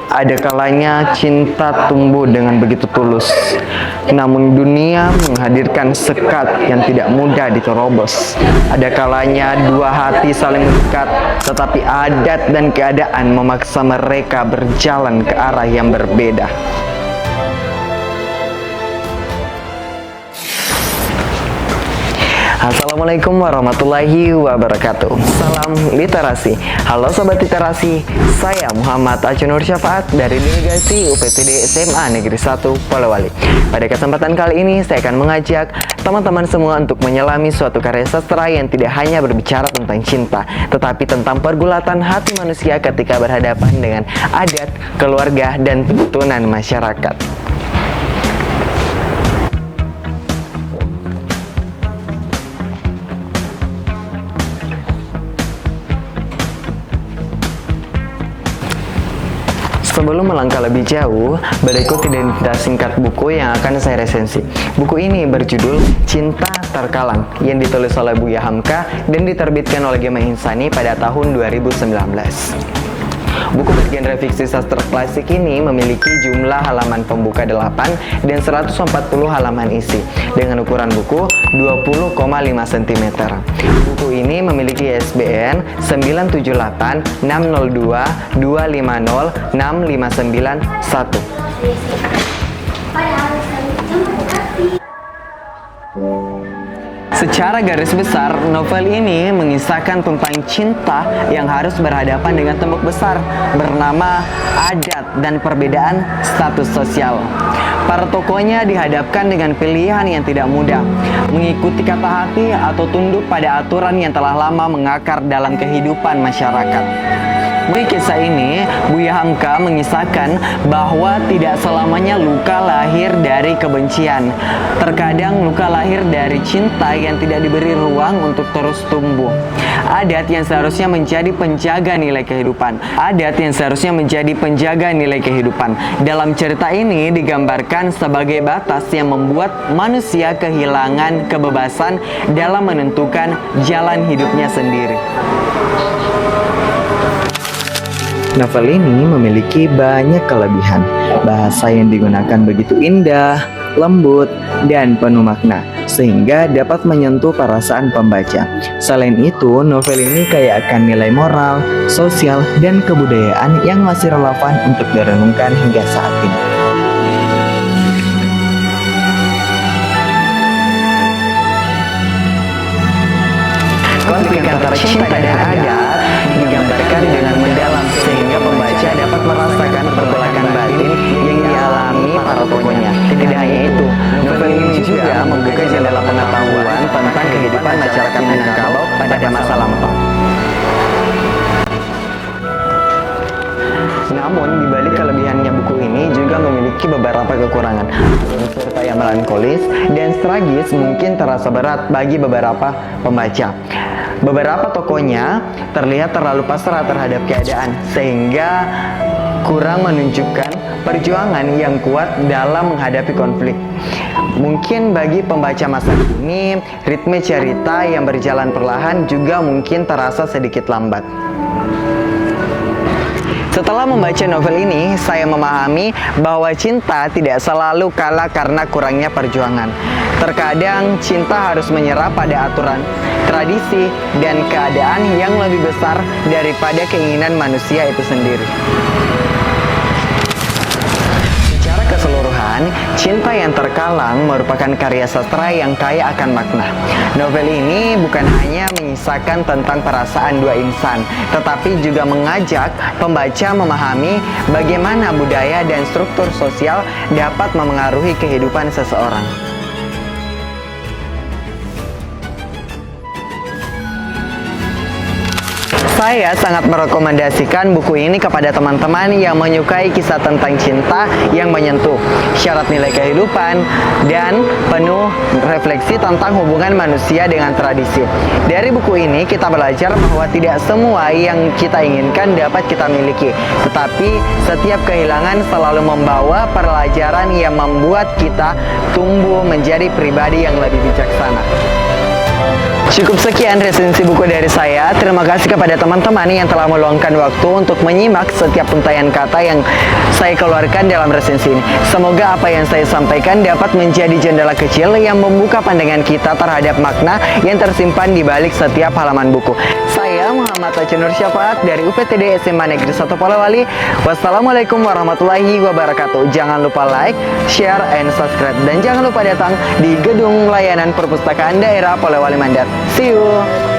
Ada kalanya cinta tumbuh dengan begitu tulus, namun dunia menghadirkan sekat yang tidak mudah diterobos. Ada kalanya dua hati saling mengikat, tetapi adat dan keadaan memaksa mereka berjalan ke arah yang berbeda. Assalamualaikum warahmatullahi wabarakatuh. Salam literasi. Halo sobat literasi, saya Muhammad Acunur Syafaat dari Delegasi UPTD SMA Negeri 1 Polewali. Pada kesempatan kali ini saya akan mengajak teman-teman semua untuk menyelami suatu karya sastra yang tidak hanya berbicara tentang cinta, tetapi tentang pergulatan hati manusia ketika berhadapan dengan adat, keluarga, dan tuntunan masyarakat. Sebelum melangkah lebih jauh, berikut identitas singkat buku yang akan saya resensi. Buku ini berjudul Cinta Terkalang, yang ditulis oleh Buya Hamka dan diterbitkan oleh Gemma Insani pada tahun 2019. Buku bergenre fiksi sastra klasik ini memiliki jumlah halaman pembuka 8 dan 140 halaman isi dengan ukuran buku 20,5 cm. Buku ini memiliki ISBN 978-602-250-659-1. Secara garis besar, novel ini mengisahkan tentang cinta yang harus berhadapan dengan tembok besar bernama adat dan perbedaan status sosial. Para tokohnya dihadapkan dengan pilihan yang tidak mudah, mengikuti kata hati atau tunduk pada aturan yang telah lama mengakar dalam kehidupan masyarakat. Di kisah ini, Buya Hamka mengisahkan bahwa tidak selamanya luka lahir dari kebencian. Terkadang luka lahir dari cinta yang tidak diberi ruang untuk terus tumbuh. Adat yang seharusnya menjadi penjaga nilai kehidupan. Adat yang seharusnya menjadi penjaga nilai kehidupan. Dalam cerita ini digambarkan sebagai batas yang membuat manusia kehilangan kebebasan dalam menentukan jalan hidupnya sendiri. Novel ini memiliki banyak kelebihan. Bahasa yang digunakan begitu indah, lembut, dan penuh makna, sehingga dapat menyentuh perasaan pembaca. Selain itu, novel ini kaya akan nilai moral, sosial, dan kebudayaan yang masih relevan untuk direnungkan hingga saat ini. Konflik antara cinta dan adat digambarkan dengan mendalam sehingga pembaca dapat merasakan pergolakan batin yang dialami para tokohnya. Tidak hanya itu, novel ini juga membuka jendela pengetahuan tentang kehidupan masyarakat Minangkabau pada masa lampau. Namun, di balik kelebihannya buku ini juga memiliki beberapa kekurangan. Cerita yang melankolis dan tragis mungkin terasa berat bagi beberapa pembaca. Beberapa tokohnya terlihat terlalu pasrah terhadap keadaan, sehingga kurang menunjukkan perjuangan yang kuat dalam menghadapi konflik. Mungkin bagi pembaca masa kini, ritme cerita yang berjalan perlahan juga mungkin terasa sedikit lambat. Setelah membaca novel ini, saya memahami bahwa cinta tidak selalu kalah karena kurangnya perjuangan. Terkadang cinta harus menyerah pada aturan, tradisi, dan keadaan yang lebih besar daripada keinginan manusia itu sendiri. Secara keseluruhan, Cinta yang Terkalang merupakan karya sastra yang kaya akan makna. Novel ini bukan hanya mengisahkan tentang perasaan dua insan, tetapi juga mengajak pembaca memahami bagaimana budaya dan struktur sosial dapat memengaruhi kehidupan seseorang. Saya sangat merekomendasikan buku ini kepada teman-teman yang menyukai kisah tentang cinta yang menyentuh, syarat nilai kehidupan, dan penuh refleksi tentang hubungan manusia dengan tradisi. Dari buku ini kita belajar bahwa tidak semua yang kita inginkan dapat kita miliki, tetapi setiap kehilangan selalu membawa pelajaran yang membuat kita tumbuh menjadi pribadi yang lebih bijaksana. Cukup sekian resensi buku dari saya. Terima kasih kepada teman-teman yang telah meluangkan waktu untuk menyimak setiap untayan kata yang saya keluarkan dalam resensi ini. Semoga apa yang saya sampaikan dapat menjadi jendela kecil yang membuka pandangan kita terhadap makna yang tersimpan di balik setiap halaman buku. Saya Muhammad Nur Syafaat dari UPTD SMA Negeri 1 Polewali. Wassalamualaikum warahmatullahi wabarakatuh. Jangan lupa like, share, and subscribe. Dan jangan lupa datang di Gedung Layanan Perpustakaan Daerah Polewali Mandar. See you!